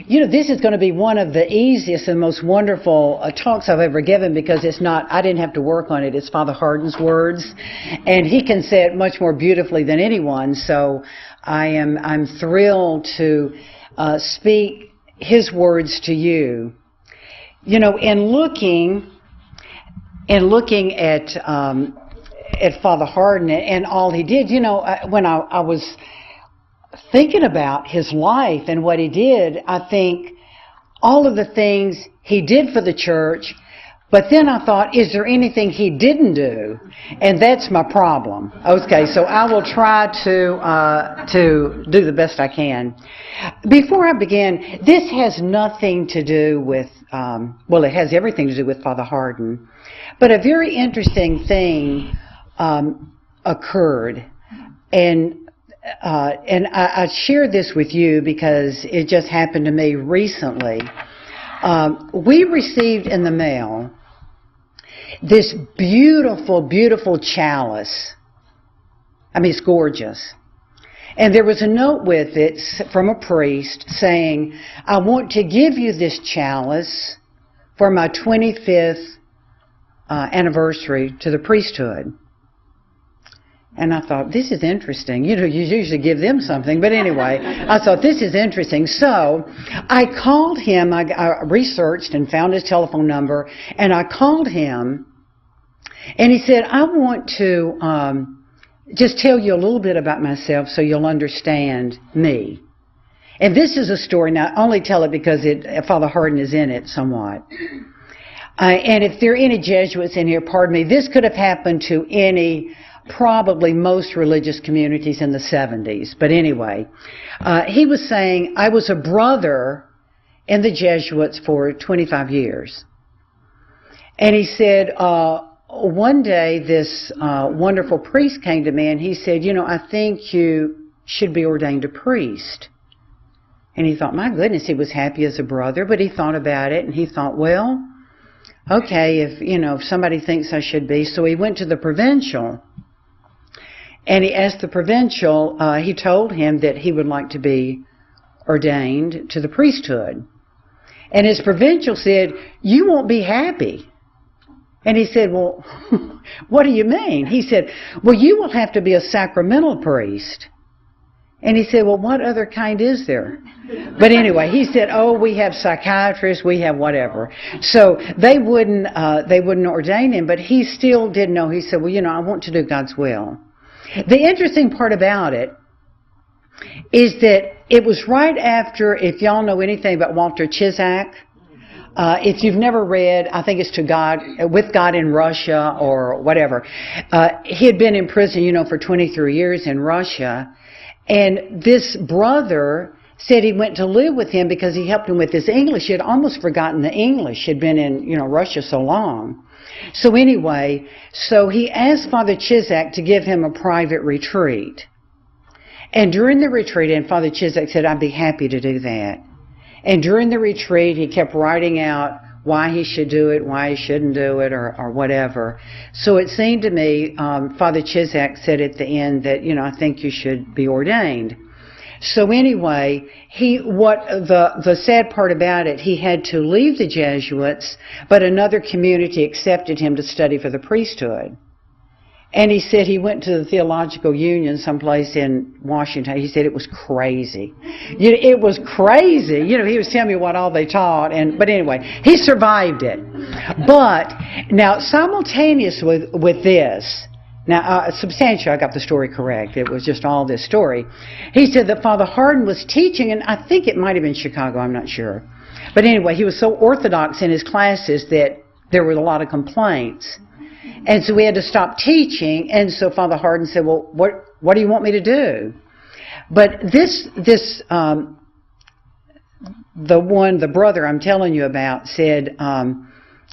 You know, this is going to be one of the easiest and most wonderful talks I've ever given, because I didn't have to work on it. It's Father Hardon's words, and he can say it much more beautifully than anyone. So I'm thrilled to speak his words to you. You know, in looking at Father Hardon and all he did, you know, when I was thinking about his life and what he did, I think all of the things he did for the church, but then I thought, is there anything he didn't do? And that's my problem. Okay, so I will try to do the best I can. Before I begin, this has nothing to do with, well, it has everything to do with Father Hardon, but a very interesting thing occurred, and I share this with you because it just happened to me recently. We received in the mail this beautiful, beautiful chalice. I mean, it's gorgeous. And there was a note with it from a priest saying, I want to give you this chalice for my 25th anniversary to the priesthood. And I thought, this is interesting. You know, you usually give them something. But anyway, I thought, this is interesting. So I called him. I researched and found his telephone number. And I called him. And he said, I want to just tell you a little bit about myself so you'll understand me. And this is a story. Now, I only tell it because Father Hardon is in it somewhat. And if there are any Jesuits in here, pardon me, this could have happened to probably most religious communities in the 70s. But anyway, he was saying, I was a brother in the Jesuits for 25 years. And he said, one day this wonderful priest came to me and he said, you know, I think you should be ordained a priest. And he thought, my goodness, he was happy as a brother, but he thought about it and he thought, well, okay, if somebody thinks I should be. So he went to the provincial. And he asked the provincial, he told him that he would like to be ordained to the priesthood. And his provincial said, you won't be happy. And he said, well, what do you mean? He said, well, you will have to be a sacramental priest. And he said, well, what other kind is there? But anyway, he said, oh, we have psychiatrists, we have whatever. So they wouldn't ordain him, but he still did know. He said, well, I want to do God's will. The interesting part about it is that it was right after, if y'all know anything about Walter Ciszek, if you've never read, I think it's With God in Russia or whatever, he had been in prison, for 23 years in Russia, and this brother said he went to live with him because he helped him with his English. He had almost forgotten the English. He'd been in, Russia so long. So anyway, he asked Father Ciszek to give him a private retreat. And during the retreat, and Father Ciszek said, I'd be happy to do that. And during the retreat, he kept writing out why he should do it, why he shouldn't do it, or whatever. So it seemed to me, Father Ciszek said at the end that, I think you should be ordained. So anyway, the sad part about it, he had to leave the Jesuits, but another community accepted him to study for the priesthood. And he said he went to the Theological Union someplace in Washington. He said it was crazy. It was crazy. He was telling me what all they taught. But anyway, he survived it. But now, simultaneous with this, now, substantially, I got the story correct. It was just all this story. He said that Father Hardon was teaching, and I think it might have been Chicago, I'm not sure. But anyway, he was so orthodox in his classes that there were a lot of complaints. And so we had to stop teaching, and so Father Hardon said, well, what do you want me to do? But the brother I'm telling you about said,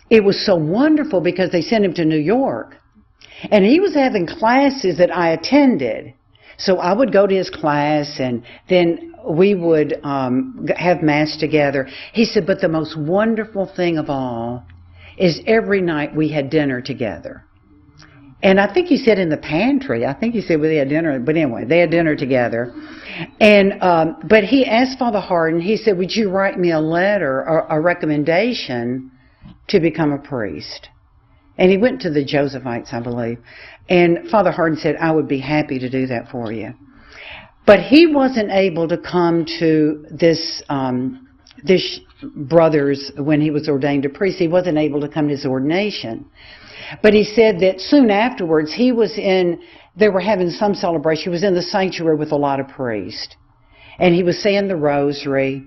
it was so wonderful because they sent him to New York. And he was having classes that I attended. So I would go to his class, and then we would have Mass together. He said, but the most wonderful thing of all is every night we had dinner together. And I think he said in the pantry. I think he said they had dinner. But anyway, they had dinner together. And but he asked Father Hardon, he said, would you write me a letter or a recommendation to become a priest? And he went to the Josephites, I believe. And Father Hardon said, I would be happy to do that for you. But he wasn't able to come to this brother's, when he was ordained a priest, he wasn't able to come to his ordination. But he said that soon afterwards, they were having some celebration. He was in the sanctuary with a lot of priests. And he was saying the rosary.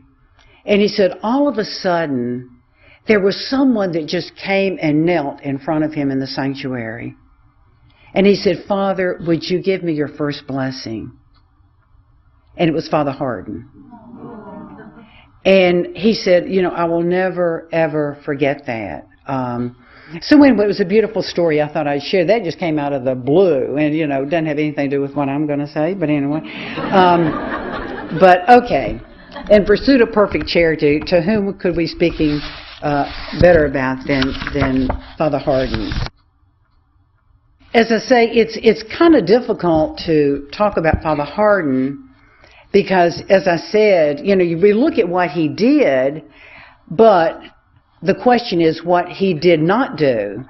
And he said, all of a sudden, there was someone that just came and knelt in front of him in the sanctuary. And he said, Father, would you give me your first blessing? And it was Father Hardon. And he said, I will never, ever forget that. So anyway, it was a beautiful story I thought I'd share. That just came out of the blue and, doesn't have anything to do with what I'm going to say. But anyway. But okay. In pursuit of perfect charity, to whom could we speaking better about than Father Hardon? As I say, it's kind of difficult to talk about Father Hardon because, as I said, we look at what he did, but the question is what he did not do.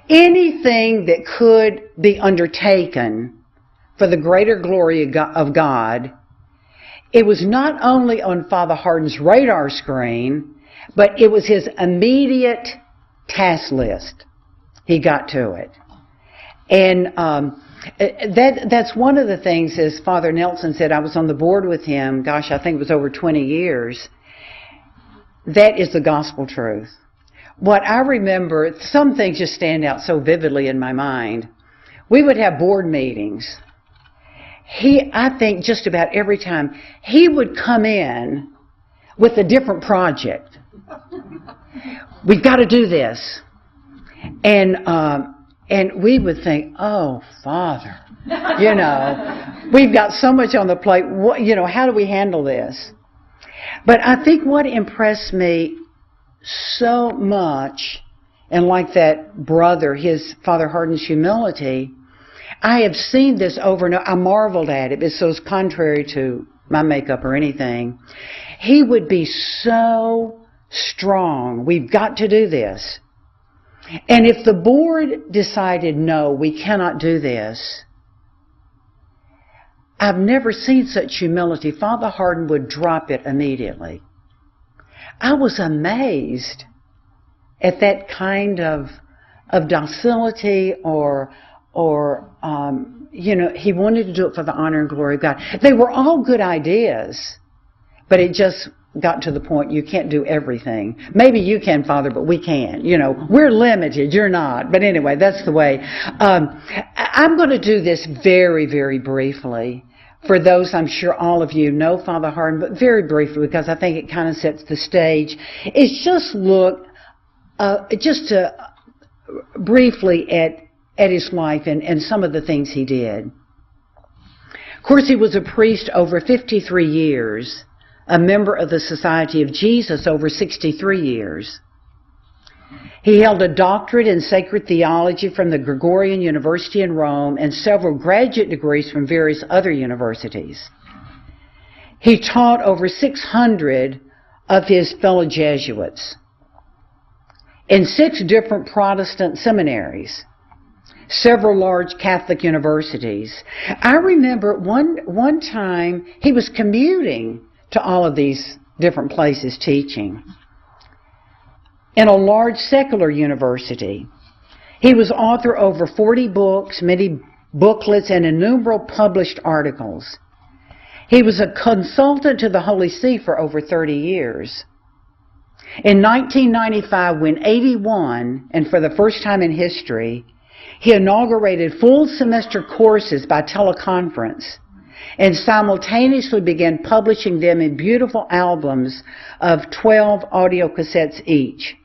Anything that could be undertaken for the greater glory of God, it was not only on Father Hardon's radar screen, but it was his immediate task list. He got to it. And that's one of the things, as Father Nelson said, I was on the board with him, I think it was over 20 years. That is the gospel truth. What I remember, some things just stand out so vividly in my mind. We would have board meetings. I think just about every time, he would come in with a different project. We've got to do this. And we would think, oh, Father, we've got so much on the plate. How do we handle this? But I think what impressed me so much, and like that brother, his Father Hardon's humility, I have seen this over and over. I marveled at it. So it's contrary to my makeup or anything. He would be so strong. We've got to do this. And if the board decided, no, we cannot do this, I've never seen such humility. Father Hardon would drop it immediately. I was amazed at that kind of docility or he wanted to do it for the honor and glory of God. They were all good ideas, but it just got to the point you can't do everything. Maybe you can, Father, but we can't. We're limited. You're not. But anyway, that's the way. I'm going to do this very, very briefly. For those, I'm sure all of you know Father Hardon, but very briefly because I think it kind of sets the stage. It's just look, briefly at his life and some of the things he did. Of course, he was a priest over 53 years. A member of the Society of Jesus over 63 years. He held a doctorate in Sacred Theology from the Gregorian University in Rome and several graduate degrees from various other universities. He taught over 600 of his fellow Jesuits in 6 different Protestant seminaries, several large Catholic universities. I remember one time he was commuting to all of these different places teaching. In a large secular university, he was author over 40 books, many booklets, and innumerable published articles. He was a consultant to the Holy See for over 30 years. In 1995, when 81, and for the first time in history, he inaugurated full semester courses by teleconference and simultaneously began publishing them in beautiful albums of 12 audio cassettes each.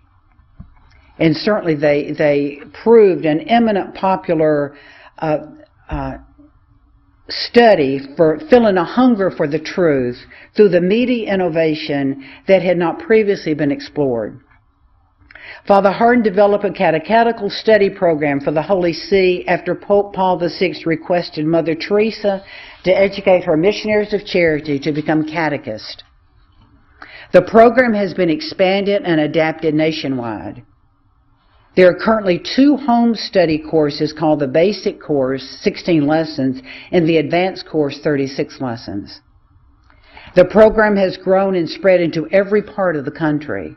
And certainly they proved an eminent popular study for filling a hunger for the truth through the meaty innovation that had not previously been explored. Father Hardon developed a catechetical study program for the Holy See after Pope Paul VI requested Mother Teresa to educate her missionaries of charity to become catechists. The program has been expanded and adapted nationwide. There are currently 2 home study courses called the Basic Course, 16 lessons, and the Advanced Course, 36 lessons. The program has grown and spread into every part of the country.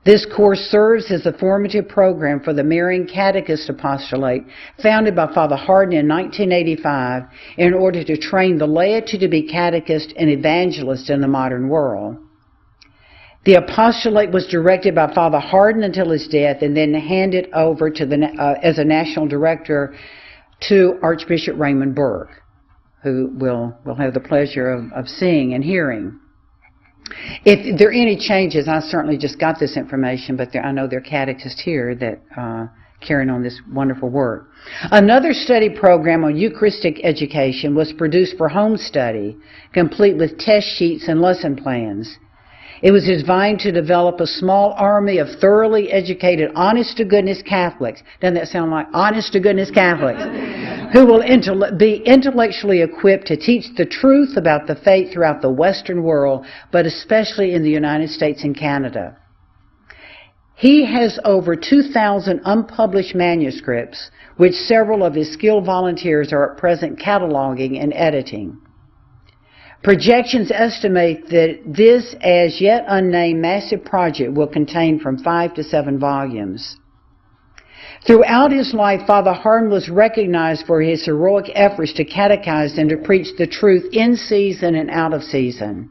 This course serves as a formative program for the Marian Catechist Apostolate founded by Father Hardon in 1985 in order to train the laity to be catechists and evangelists in the modern world. The apostolate was directed by Father Hardon until his death and then handed over to as a national director to Archbishop Raymond Burke, who we'll have the pleasure of seeing and hearing. If there are any changes, I certainly just got this information, but I know there are catechists here that carrying on this wonderful work. Another study program on Eucharistic education was produced for home study, complete with test sheets and lesson plans. It was designed to develop a small army of thoroughly educated, honest-to-goodness Catholics. Doesn't that sound like honest-to-goodness Catholics? Who will be intellectually equipped to teach the truth about the faith throughout the Western world, but especially in the United States and Canada. He has over 2,000 unpublished manuscripts, which several of his skilled volunteers are at present cataloging and editing. Projections estimate that this as yet unnamed massive project will contain from 5 to 7 volumes. Throughout his life, Father Hardon was recognized for his heroic efforts to catechize and to preach the truth in season and out of season.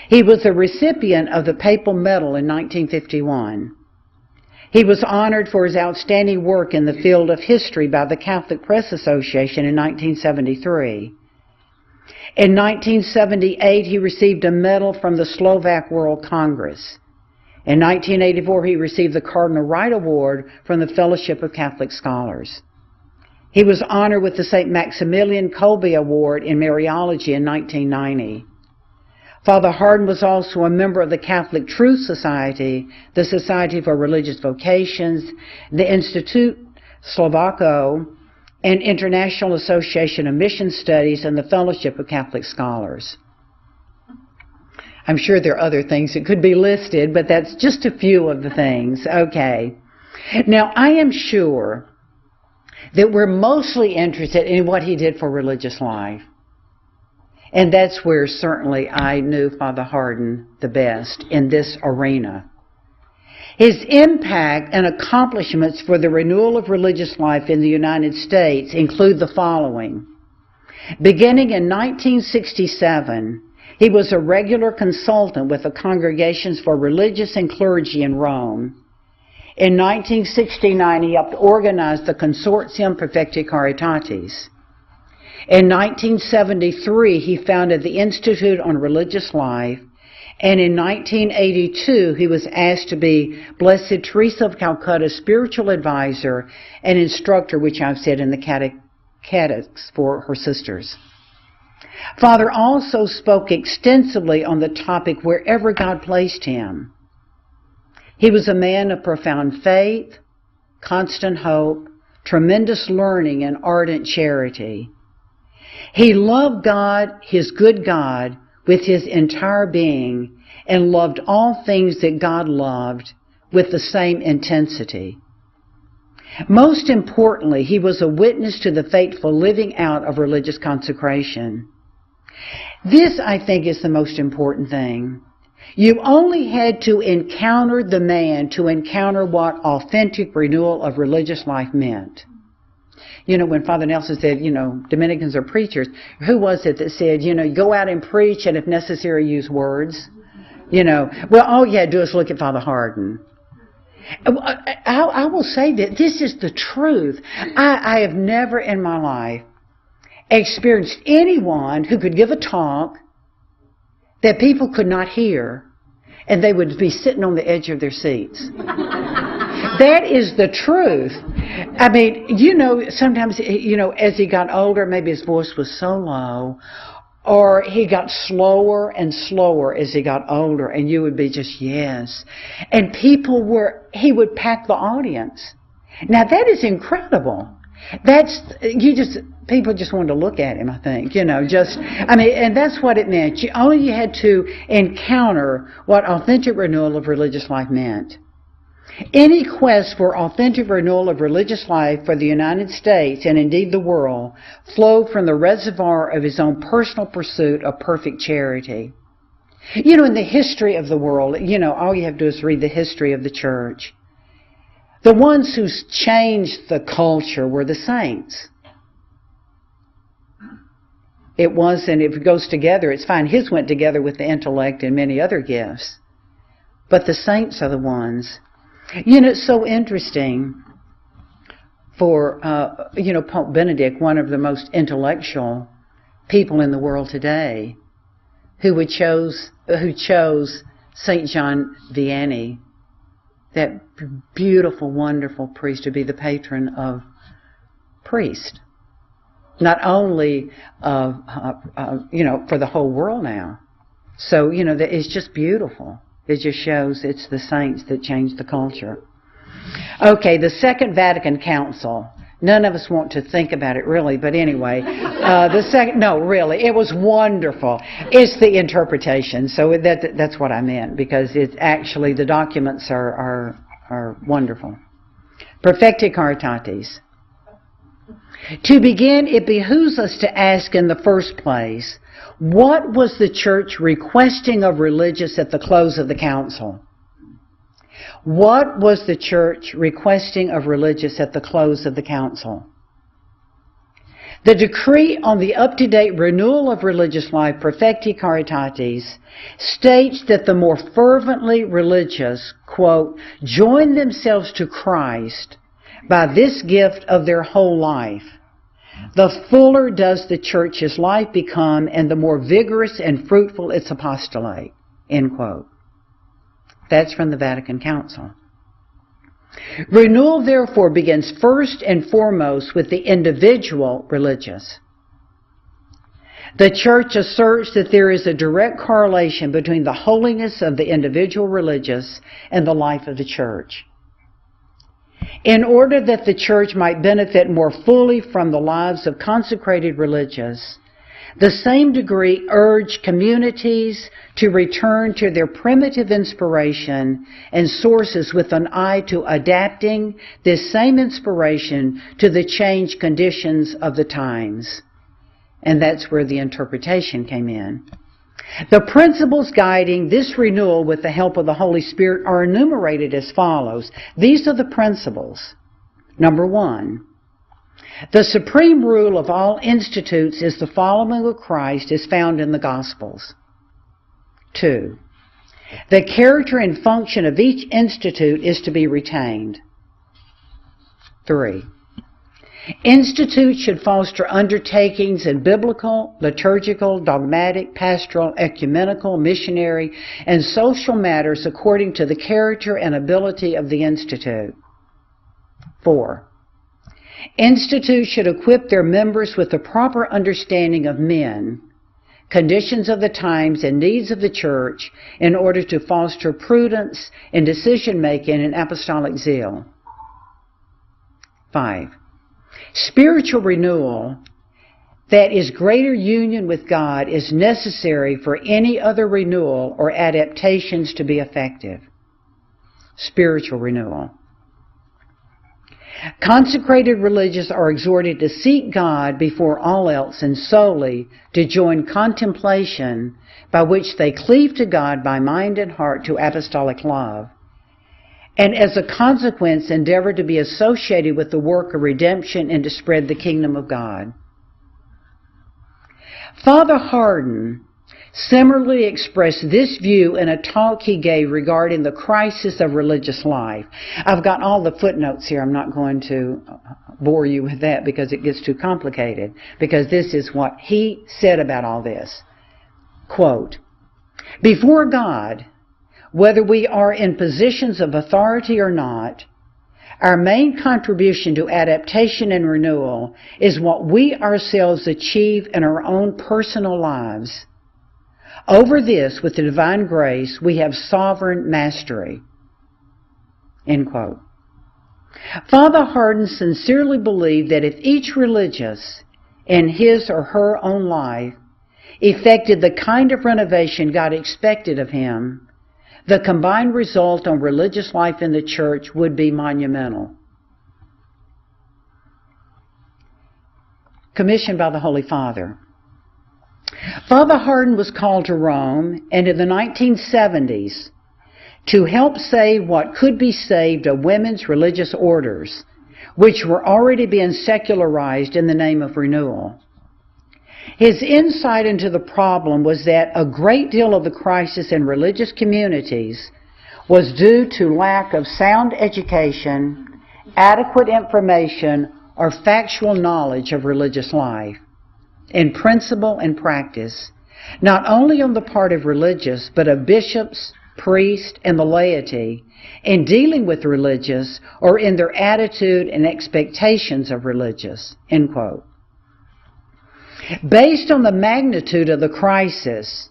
He was a recipient of the Papal Medal in 1951. He was honored for his outstanding work in the field of history by the Catholic Press Association in 1973. In 1978, he received a medal from the Slovak World Congress. In 1984, he received the Cardinal Wright Award from the Fellowship of Catholic Scholars. He was honored with the St. Maximilian Kolbe Award in Mariology in 1990. Father Hardon was also a member of the Catholic Truth Society, the Society for Religious Vocations, the Institute Slovako, and International Association of Mission Studies, and the Fellowship of Catholic Scholars. I'm sure there are other things that could be listed, but that's just a few of the things. Okay. Now, I am sure that we're mostly interested in what he did for religious life. And that's where certainly I knew Father Hardon the best in this arena. His impact and accomplishments for the renewal of religious life in the United States include the following. Beginning in 1967, he was a regular consultant with the Congregations for Religious and Clergy in Rome. In 1969, he helped organize the Consortium Perfecti Caritatis. In 1973, he founded the Institute on Religious Life, and in 1982, he was asked to be Blessed Teresa of Calcutta's spiritual advisor and instructor, which I've said in the catechs for her sisters. Father also spoke extensively on the topic wherever God placed him. He was a man of profound faith, constant hope, tremendous learning, and ardent charity. He loved God, his good God, with his entire being, and loved all things that God loved with the same intensity. Most importantly, he was a witness to the faithful living out of religious consecration. This, I think, is the most important thing. You only had to encounter the man to encounter what authentic renewal of religious life meant. You know, when Father Nelson said, Dominicans are preachers, who was it that said, go out and preach and if necessary use words? Well, all you had to do is look at Father Hardon. I will say that this is the truth. I have never in my life experienced anyone who could give a talk that people could not hear and they would be sitting on the edge of their seats. That is the truth. I mean, sometimes, as he got older, maybe his voice was so low, or he got slower and slower as he got older, and you would be just, yes. And he would pack the audience. Now that is incredible. People just wanted to look at him, I think, and that's what it meant. You had to encounter what authentic renewal of religious life meant. Any quest for authentic renewal of religious life for the United States, and indeed the world, flowed from the reservoir of his own personal pursuit of perfect charity. In the history of the world, all you have to do is read the history of the church. The ones who changed the culture were the saints. It wasn't, if it goes together, it's fine. His went together with the intellect and many other gifts. But the saints are the ones. It's so interesting for, Pope Benedict, one of the most intellectual people in the world today, who chose St. John Vianney, that beautiful, wonderful priest, to be the patron of priests. Not only for the whole world now. So, it's just beautiful. It just shows it's the saints that changed the culture. Okay, the Second Vatican Council. None of us want to think about it really, but anyway, it was wonderful. It's the interpretation, so that's what I meant, because it's actually, the documents are wonderful. Perfecti Caritatis. To begin, it behooves us to ask in the first place, what was the church requesting of religious at the close of the council? What was the church requesting of religious at the close of the council? The decree on the up-to-date renewal of religious life, Perfecti Caritatis, states that the more fervently religious, quote, join themselves to Christ by this gift of their whole life, the fuller does the church's life become, and the more vigorous and fruitful its apostolate, end quote. That's from the Vatican Council. Renewal, therefore, begins first and foremost with the individual religious. The Church asserts that there is a direct correlation between the holiness of the individual religious and the life of the Church. In order that the Church might benefit more fully from the lives of consecrated religious, the same degree urged communities to return to their primitive inspiration and sources with an eye to adapting this same inspiration to the changed conditions of the times. And that's where the interpretation came in. The principles guiding this renewal with the help of the Holy Spirit are enumerated as follows. These are the principles. Number 1, the supreme rule of all institutes is the following of Christ as found in the Gospels. 2, the character and function of each institute is to be retained. 3, institutes should foster undertakings in biblical, liturgical, dogmatic, pastoral, ecumenical, missionary, and social matters according to the character and ability of the institute. 4, institutes should equip their members with the proper understanding of men, conditions of the times, and needs of the church in order to foster prudence in decision-making and apostolic zeal. 5, spiritual renewal, that is greater union with God, is necessary for any other renewal or adaptations to be effective. Spiritual renewal. Consecrated religious are exhorted to seek God before all else and solely to join contemplation by which they cleave to God by mind and heart to apostolic love, and as a consequence endeavor to be associated with the work of redemption and to spread the kingdom of God. Father Hardon similarly expressed this view in a talk he gave regarding the crisis of religious life. I've got all the footnotes here. I'm not going to bore you with that because it gets too complicated, because this is what he said about all this. Quote, before God, whether we are in positions of authority or not, Our main contribution to adaptation and renewal is what we ourselves achieve in our own personal lives. Over this, with the divine grace, we have sovereign mastery." End quote. Father Hardon sincerely believed that if each religious, in his or her own life, effected the kind of renovation God expected of him, the combined result on religious life in the church would be monumental. Commissioned by the Holy Father. Father Hardon was called to Rome, and in the 1970s, to help save what could be saved of women's religious orders, which were already being secularized in the name of renewal. His insight into the problem was that a great deal of the crisis in religious communities was due to lack of sound education, adequate information, or factual knowledge of religious life, in principle and practice, not only on the part of religious, but of bishops, priests, and the laity, in dealing with religious or in their attitude and expectations of religious. End quote. Based on the magnitude of the crisis,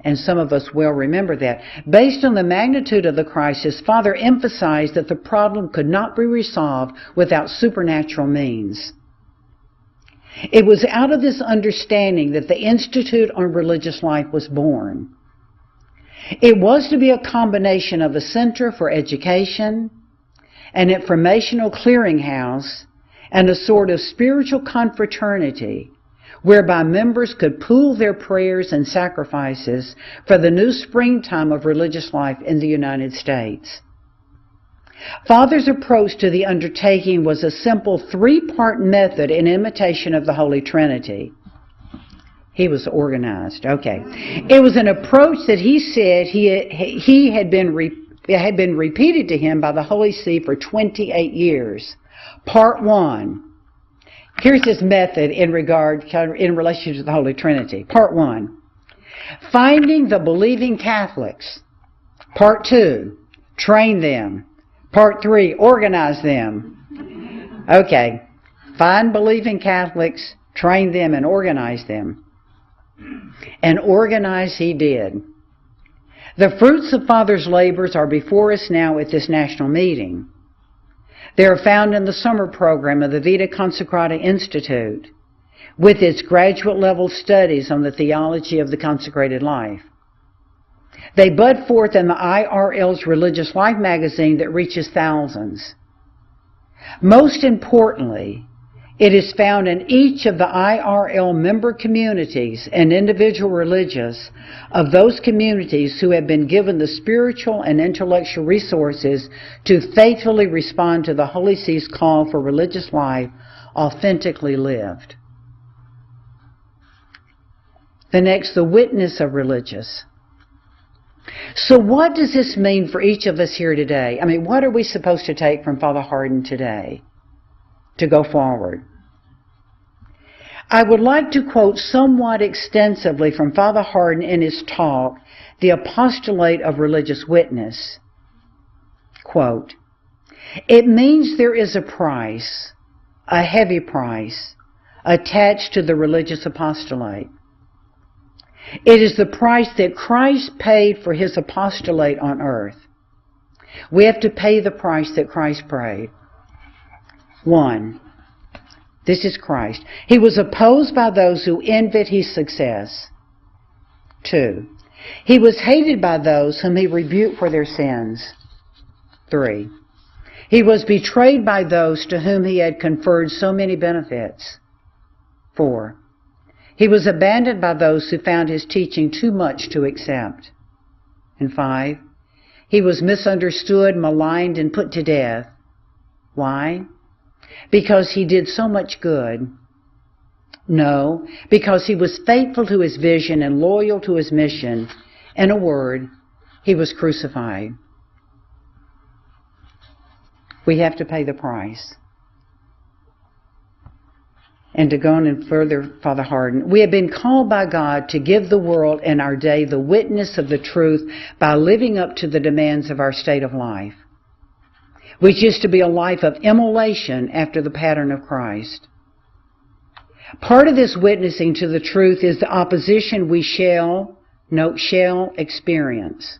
and some of us will remember that, based on the magnitude of the crisis, Father emphasized that the problem could not be resolved without supernatural means. It was out of this understanding that the Institute on Religious Life was born. It was to be a combination of a center for education, an informational clearinghouse, and a sort of spiritual confraternity whereby members could pool their prayers and sacrifices for the new springtime of religious life in the United States. Father's approach to the undertaking was a simple three-part method in imitation of the Holy Trinity. He was organized. Okay. It was an approach that he said had been repeated to him by the Holy See for 28 years. Part 1. Here's his method in relation to the Holy Trinity. Part 1. Finding the believing Catholics. Part 2. Train them. Part 3. Organize them. Okay. Find believing Catholics, train them, and organize them. And organize he did. The fruits of Father's labors are before us now at this national meeting. They are found in the summer program of the Vita Consecrata Institute, with its graduate level studies on the theology of the consecrated life. They bud forth in the IRL's Religious Life magazine that reaches thousands. Most importantly, it is found in each of the IRL member communities and individual religious of those communities who have been given the spiritual and intellectual resources to faithfully respond to the Holy See's call for religious life authentically lived. The next, the witness of religious. So what does this mean for each of us here today? I mean, what are we supposed to take from Father Hardon today to go forward? I would like to quote somewhat extensively from Father Hardon in his talk, The Apostolate of Religious Witness. Quote, "It means there is a price, a heavy price, attached to the religious apostolate. It is the price that Christ paid for his apostolate on earth. We have to pay the price that Christ paid. 1. This is Christ. He was opposed by those who envied his success. 2. He was hated by those whom he rebuked for their sins. 3. He was betrayed by those to whom he had conferred so many benefits. 4. He was abandoned by those who found his teaching too much to accept. And 5. He was misunderstood, maligned, and put to death. Why? Because he did so much good? No, because he was faithful to his vision and loyal to his mission. In a word, he was crucified. We have to pay the price." And to go on and further, Father Hardon, "We have been called by God to give the world in our day the witness of the truth by living up to the demands of our state of life. which is to be a life of immolation after the pattern of Christ. Part of this witnessing to the truth is the opposition we shall experience.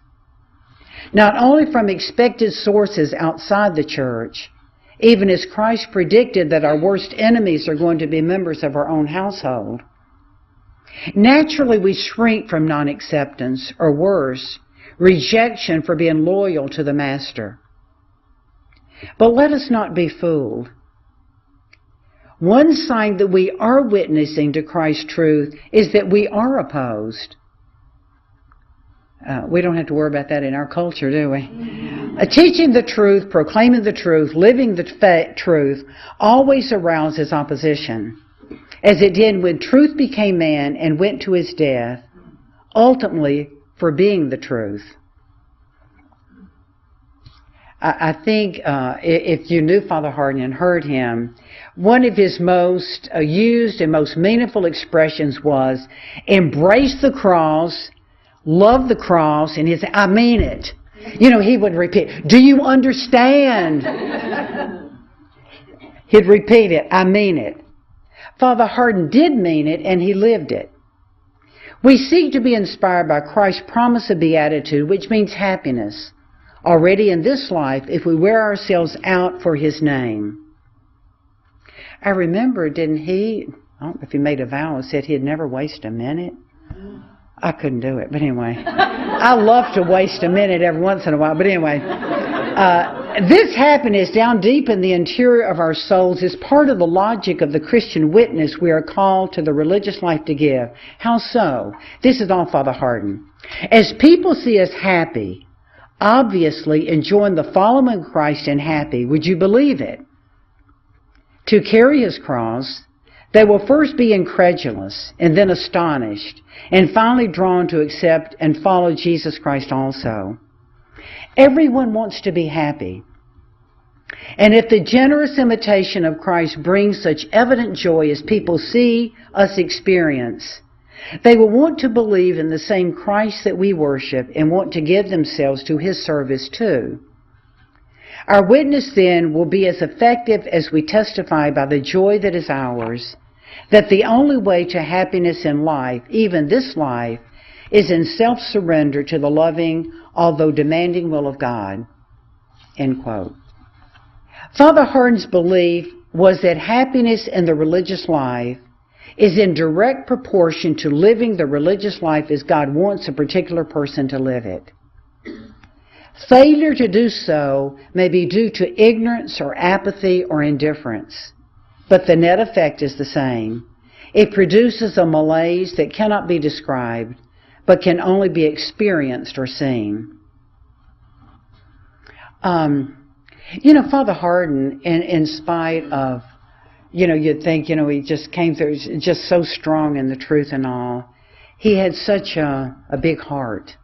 Not only from expected sources outside the church, even as Christ predicted that our worst enemies are going to be members of our own household. Naturally, we shrink from non-acceptance, or worse, rejection for being loyal to the Master. But let us not be fooled. One sign that we are witnessing to Christ's truth is that we are opposed. We don't have to worry about that in our culture, do we? Teaching the truth, proclaiming the truth, living the truth always arouses opposition, as it did when truth became man and went to his death, ultimately for being the truth. I think if you knew Father Hardon and heard him, one of his most used and most meaningful expressions was, embrace the cross, love the cross, and he'd say, I mean it. You know, he would repeat, do you understand? He'd repeat it, I mean it. Father Hardon did mean it, and he lived it. We seek to be inspired by Christ's promise of beatitude, which means happiness, already in this life if we wear ourselves out for his name. I remember, didn't he, I don't know if he made a vow and said he'd never waste a minute. I couldn't do it, but anyway. I love to waste a minute every once in a while, but anyway. This happiness down deep in the interior of our souls is part of the logic of the Christian witness we are called to the religious life to give. How so? This is all Father Hardon. As people see us happy, obviously enjoying the following of Christ and happy, would you believe it? To carry his cross, they will first be incredulous and then astonished and finally drawn to accept and follow Jesus Christ also. Everyone wants to be happy. And if the generous imitation of Christ brings such evident joy as people see us experience, they will want to believe in the same Christ that we worship and want to give themselves to his service too. Our witness then will be as effective as we testify by the joy that is ours, that the only way to happiness in life, even this life, is in self-surrender to the loving, although demanding will of God. End quote. Father Hardon's belief was that happiness in the religious life is in direct proportion to living the religious life as God wants a particular person to live it. Failure to do so may be due to ignorance or apathy or indifference, but the net effect is the same. It produces a malaise that cannot be described, but can only be experienced or seen. Father Hardon, in spite of, you'd think, he just came through, just so strong in the truth and all. He had such a big heart.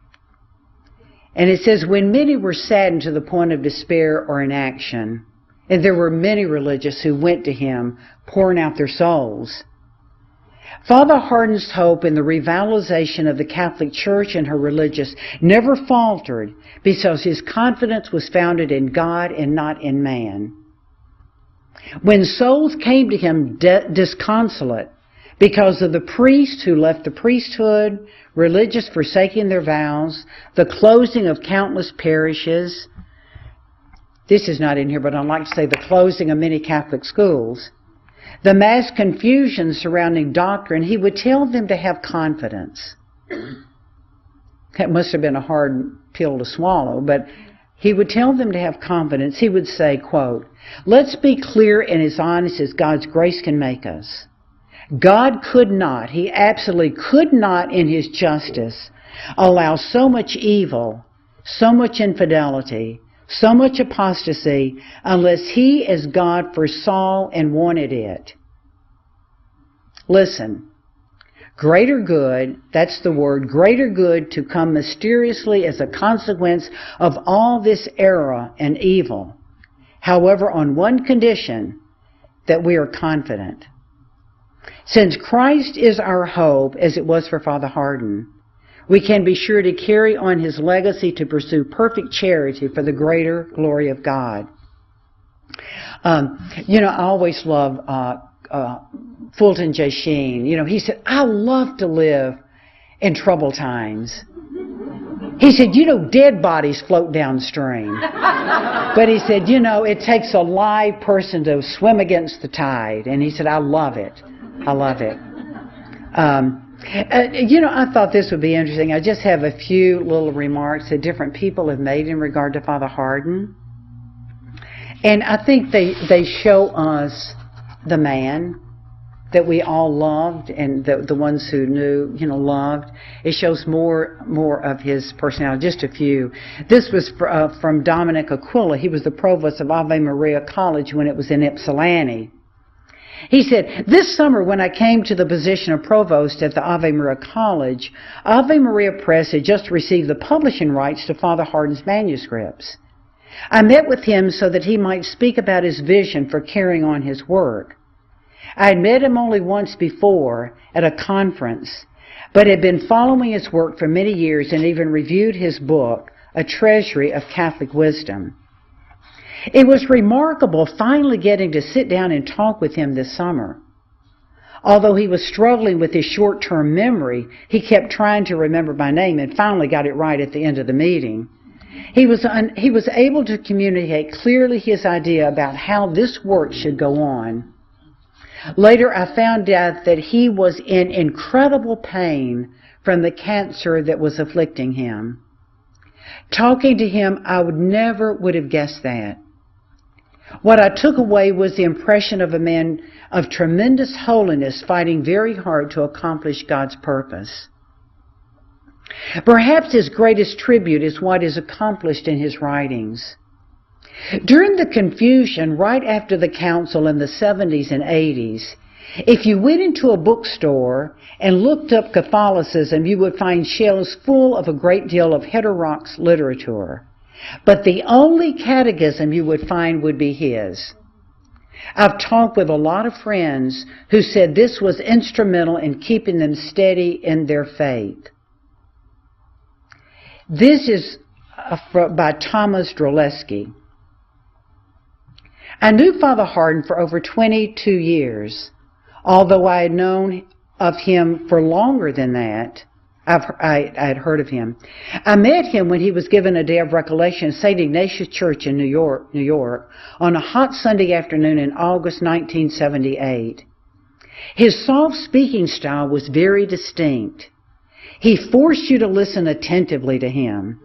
And it says, when many were saddened to the point of despair or inaction, and there were many religious who went to him, pouring out their souls, Father Hardon's hope in the revitalization of the Catholic Church and her religious never faltered because his confidence was founded in God and not in man. When souls came to him disconsolate because of the priests who left the priesthood, religious forsaking their vows, the closing of countless parishes, this is not in here, but I'd like to say the closing of many Catholic schools, the mass confusion surrounding doctrine, he would tell them to have confidence. That must have been a hard pill to swallow, but he would tell them to have confidence. He would say, quote, let's be clear and as honest as God's grace can make us. God could not, he absolutely could not in his justice allow so much evil, so much infidelity, so much apostasy, unless he as God foresaw and wanted it. Listen, greater good, that's the word, greater good to come mysteriously as a consequence of all this error and evil. However, on one condition, that we are confident. Since Christ is our hope, as it was for Father Hardon, we can be sure to carry on his legacy to pursue perfect charity for the greater glory of God. I always love Fulton J. Sheen. He said, I love to live in troubled times. He said, dead bodies float downstream. But he said, it takes a live person to swim against the tide. And he said, I love it. I love it. I thought this would be interesting. I just have a few little remarks that different people have made in regard to Father Hardon. And I think they show us the man that we all loved, and the ones who knew, loved. It shows more of his personality. Just a few. This was from Dominic Aquila. He was the provost of Ave Maria College when it was in Ypsilanti. He said, this summer when I came to the position of provost at the Ave Maria College, Ave Maria Press had just received the publishing rights to Father Hardon's manuscripts. I met with him so that he might speak about his vision for carrying on his work. I had met him only once before at a conference, but had been following his work for many years and even reviewed his book, A Treasury of Catholic Wisdom. It was remarkable finally getting to sit down and talk with him this summer. Although he was struggling with his short-term memory, he kept trying to remember my name and finally got it right at the end of the meeting. He was able to communicate clearly his idea about how this work should go on. Later, I found out that he was in incredible pain from the cancer that was afflicting him. Talking to him, I never would have guessed that. What I took away was the impression of a man of tremendous holiness fighting very hard to accomplish God's purpose. Perhaps his greatest tribute is what is accomplished in his writings. During the confusion right after the council in the 70s and 80s, if you went into a bookstore and looked up Catholicism, you would find shelves full of a great deal of heterodox literature. But the only catechism you would find would be his. I've talked with a lot of friends who said this was instrumental in keeping them steady in their faith. This is by Thomas Drolesky. I knew Father Hardon for over 22 years. Although I had known of him for longer than that, I had heard of him. I met him when he was given a day of recollection at St. Ignatius Church in New York, on a hot Sunday afternoon in August 1978. His soft speaking style was very distinct. He forced you to listen attentively to him.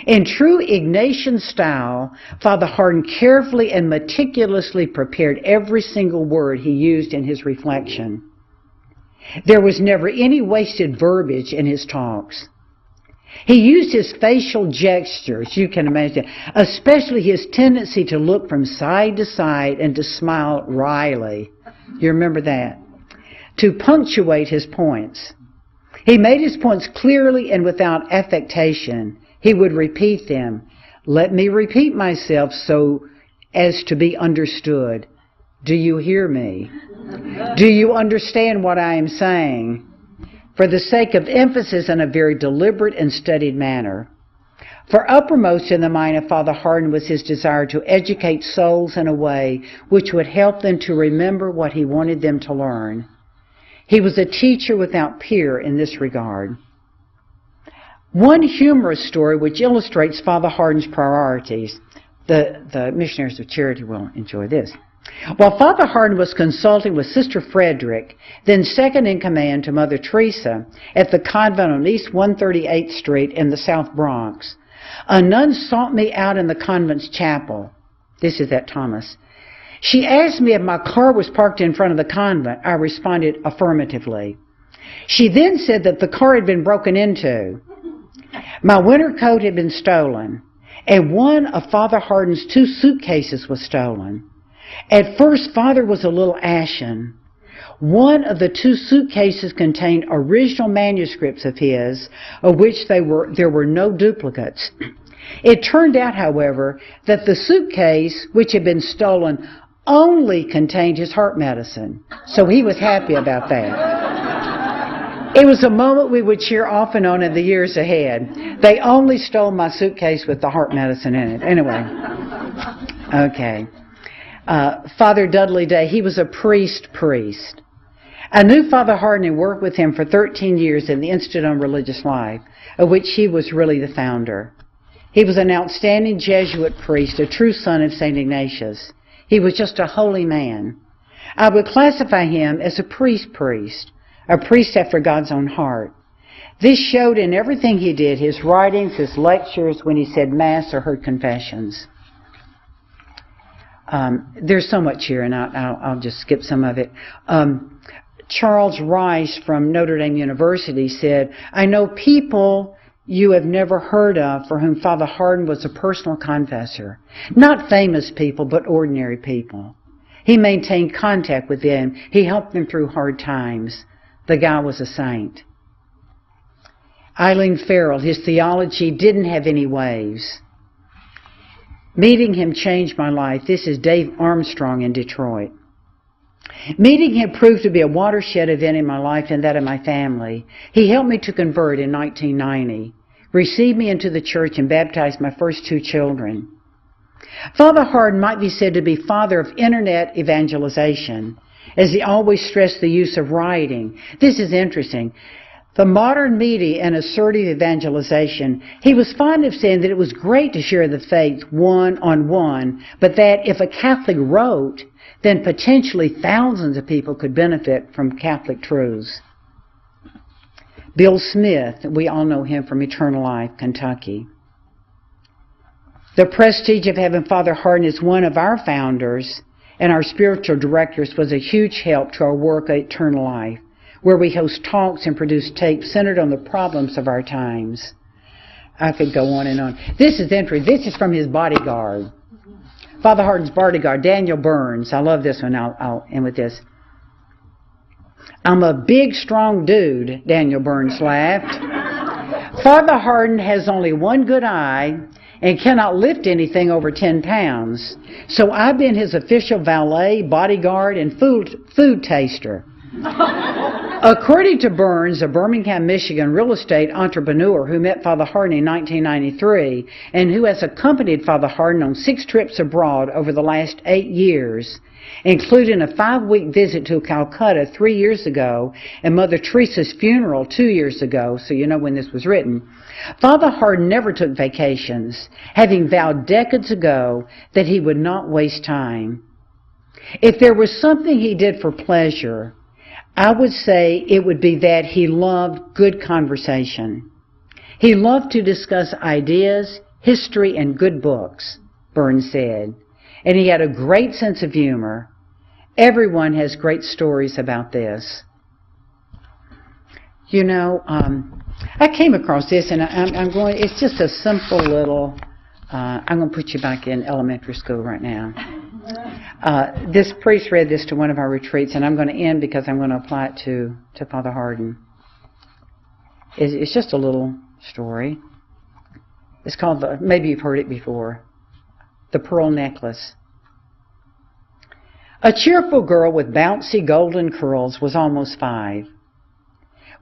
In true Ignatian style, Father Hardon carefully and meticulously prepared every single word he used in his reflection. There was never any wasted verbiage in his talks. He used his facial gestures, you can imagine, especially his tendency to look from side to side and to smile wryly. You remember that? To punctuate his points. He made his points clearly and without affectation. He would repeat them. Let me repeat myself so as to be understood. Do you hear me? Do you understand what I am saying? For the sake of emphasis in a very deliberate and studied manner. For uppermost in the mind of Father Hardon was his desire to educate souls in a way which would help them to remember what he wanted them to learn. He was a teacher without peer in this regard. One humorous story which illustrates Father Hardon's priorities. The Missionaries of Charity will enjoy this. While Father Hardon was consulting with Sister Frederick, then second in command to Mother Teresa, at the convent on East 138th Street in the South Bronx, a nun sought me out in the convent's chapel. This is at Thomas. She asked me if my car was parked in front of the convent. I responded affirmatively. She then said that the car had been broken into. My winter coat had been stolen, and one of Father Hardon's 2 suitcases was stolen. At first, Father was a little ashen. One of the 2 suitcases contained original manuscripts of his, of which there were no duplicates. It turned out, however, that the suitcase, which had been stolen, only contained his heart medicine. So he was happy about that. It was a moment we would cheer off and on in the years ahead. They only stole my suitcase with the heart medicine in it. Anyway. Okay. Father Dudley Day, he was a priest. I knew Father Hardon and worked with him for 13 years in the Institute on Religious Life, of which he was really the founder. He was an outstanding Jesuit priest, a true son of St. Ignatius. He was just a holy man. I would classify him as a priest, a priest after God's own heart. This showed in everything he did, his writings, his lectures, when he said Mass or heard confessions. There's so much here, and I'll just skip some of it. Charles Rice from Notre Dame University said, I know people you have never heard of for whom Father Hardon was a personal confessor. Not famous people, but ordinary people. He maintained contact with them. He helped them through hard times. The guy was a saint. Eileen Farrell, his theology didn't have any waves. Meeting him changed my life. This is Dave Armstrong in Detroit. Meeting him proved to be a watershed event in my life and that of my family. He helped me to convert in 1990, received me into the church, and baptized my first 2 children. Father Hardon might be said to be father of internet evangelization, as he always stressed the use of writing. This is interesting. The modern media and assertive evangelization, he was fond of saying that it was great to share the faith one-on-one, but that if a Catholic wrote, then potentially thousands of people could benefit from Catholic truths. Bill Smith, we all know him from Eternal Life, Kentucky. The prestige of having Father Hardon as one of our founders and our spiritual directors was a huge help to our work at Eternal Life, where we host talks and produce tapes centered on the problems of our times. I could go on and on. This is interesting. This is from his bodyguard. Father Hardon's bodyguard, Daniel Burns. I love this one. I'll end with this. I'm a big, strong dude, Daniel Burns laughed. Father Hardon has only one good eye and cannot lift anything over 10 pounds. So I've been his official valet, bodyguard, and food taster. According to Burns, a Birmingham, Michigan real estate entrepreneur who met Father Hardon in 1993 and who has accompanied Father Hardon on 6 trips abroad over the last 8 years, including a 5-week visit to Calcutta 3 years ago and Mother Teresa's funeral 2 years ago, so you know when this was written, Father Hardon never took vacations, having vowed decades ago that he would not waste time. If there was something he did for pleasure, I would say it would be that he loved good conversation. He loved to discuss ideas, history, and good books, Burns said. And he had a great sense of humor. Everyone has great stories about this. You know, I came across this, and I'm going, it's just a simple little, I'm going to put you back in elementary school right now. This priest read this to one of our retreats, and I'm going to end because I'm going to apply it to Father Hardon. It's just a little story. It's called, maybe you've heard it before, The Pearl Necklace. A cheerful girl with bouncy golden curls was almost 5.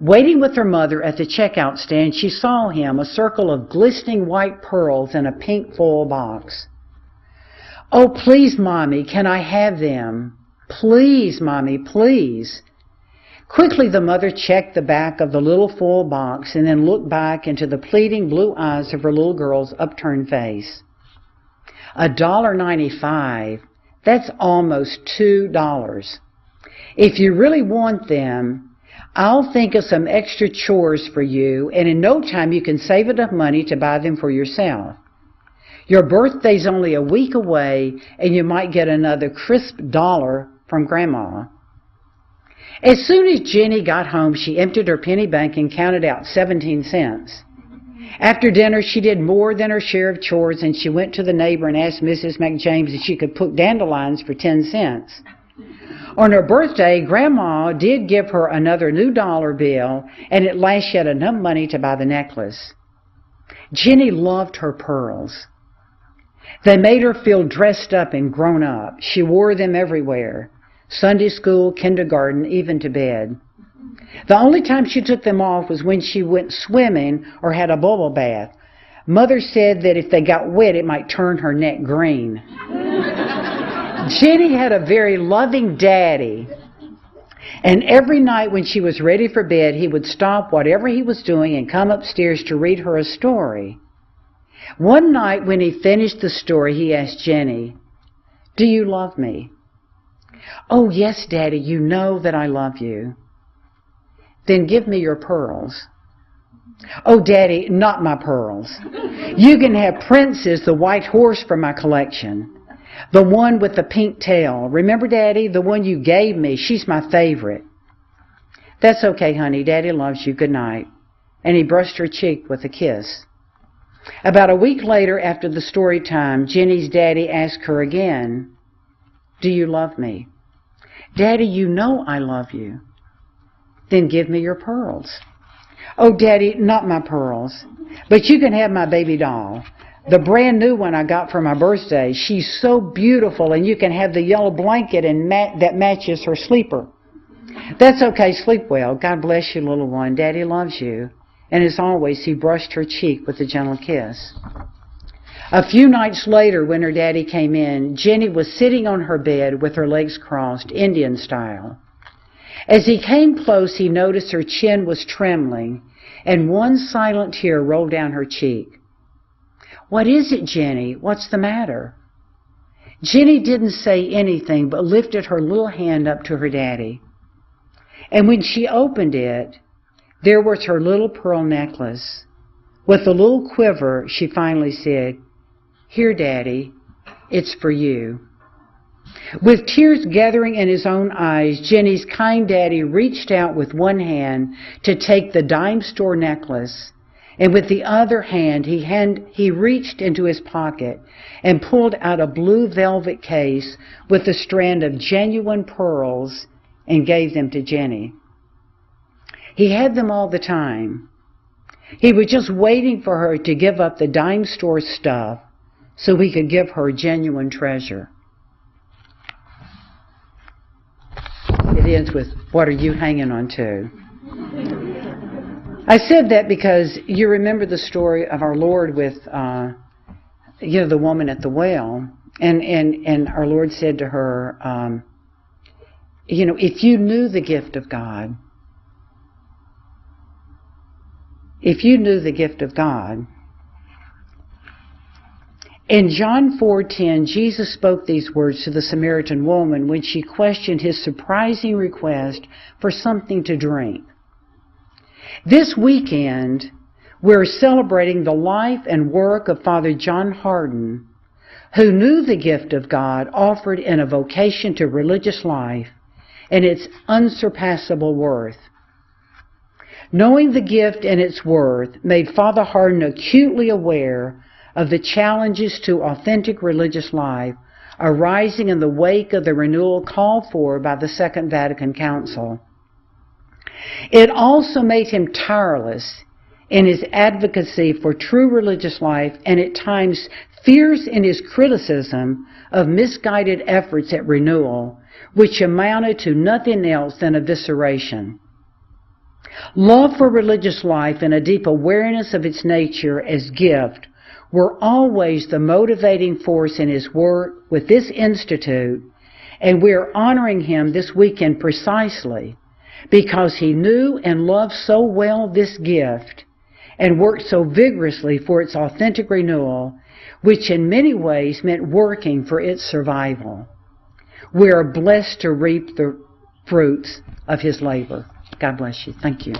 Waiting with her mother at the checkout stand, she saw him, a circle of glistening white pearls in a pink foil box. Oh, please, Mommy, can I have them? Please, Mommy, please. Quickly, the mother checked the back of the little foil box and then looked back into the pleading blue eyes of her little girl's upturned face. $1.95. That's almost $2. If you really want them, I'll think of some extra chores for you, and in no time you can save enough money to buy them for yourself. Your birthday's only a week away, and you might get another crisp $1 from Grandma. As soon as Jenny got home, she emptied her penny bank and counted out 17 cents. After dinner, she did more than her share of chores, and she went to the neighbor and asked Mrs. McJames if she could put dandelions for 10 cents. On her birthday, Grandma did give her another new $1 bill, and at last she had enough money to buy the necklace. Jenny loved her pearls. They made her feel dressed up and grown up. She wore them everywhere. Sunday school, kindergarten, even to bed. The only time she took them off was when she went swimming or had a bubble bath. Mother said that if they got wet, it might turn her neck green. Jenny had a very loving daddy. And every night when she was ready for bed, he would stop whatever he was doing and come upstairs to read her a story. One night when he finished the story, he asked Jenny, "Do you love me?" "Oh, yes, Daddy, you know that I love you." "Then give me your pearls." "Oh, Daddy, not my pearls. You can have Princess, the white horse, from my collection. The one with the pink tail. Remember, Daddy, the one you gave me? She's my favorite." "That's okay, honey. Daddy loves you. Good night." And he brushed her cheek with a kiss. About a week later, after the story time, Jenny's daddy asked her again, "Do you love me?" "Daddy, you know I love you." "Then give me your pearls." "Oh, Daddy, not my pearls. But you can have my baby doll. The brand new one I got for my birthday. She's so beautiful, and you can have the yellow blanket and that matches her sleeper." "That's okay. Sleep well. God bless you, little one. Daddy loves you." And as always, he brushed her cheek with a gentle kiss. A few nights later, when her daddy came in, Jenny was sitting on her bed with her legs crossed, Indian style. As he came close, he noticed her chin was trembling, and one silent tear rolled down her cheek. "What is it, Jenny? What's the matter?" Jenny didn't say anything, but lifted her little hand up to her daddy. And when she opened it, there was her little pearl necklace. With a little quiver, she finally said, "Here, Daddy, it's for you." With tears gathering in his own eyes, Jenny's kind daddy reached out with one hand to take the dime store necklace, and with the other hand he reached into his pocket and pulled out a blue velvet case with a strand of genuine pearls and gave them to Jenny. He had them all the time. He was just waiting for her to give up the dime store stuff so he could give her genuine treasure. It ends with, "What are you hanging on to?" I said that because you remember the story of our Lord with, the woman at the well. And our Lord said to her, if you knew the gift of God, In John 4:10, Jesus spoke these words to the Samaritan woman when she questioned his surprising request for something to drink. This weekend, we're celebrating the life and work of Father John Hardon, who knew the gift of God offered in a vocation to religious life and its unsurpassable worth. Knowing the gift and its worth made Father Hardon acutely aware of the challenges to authentic religious life arising in the wake of the renewal called for by the Second Vatican Council. It also made him tireless in his advocacy for true religious life and at times fierce in his criticism of misguided efforts at renewal, which amounted to nothing else than evisceration. Love for religious life and a deep awareness of its nature as gift were always the motivating force in his work with this institute, and we are honoring him this weekend precisely because he knew and loved so well this gift and worked so vigorously for its authentic renewal, which in many ways meant working for its survival. We are blessed to reap the fruits of his labor. God bless you. Thank you.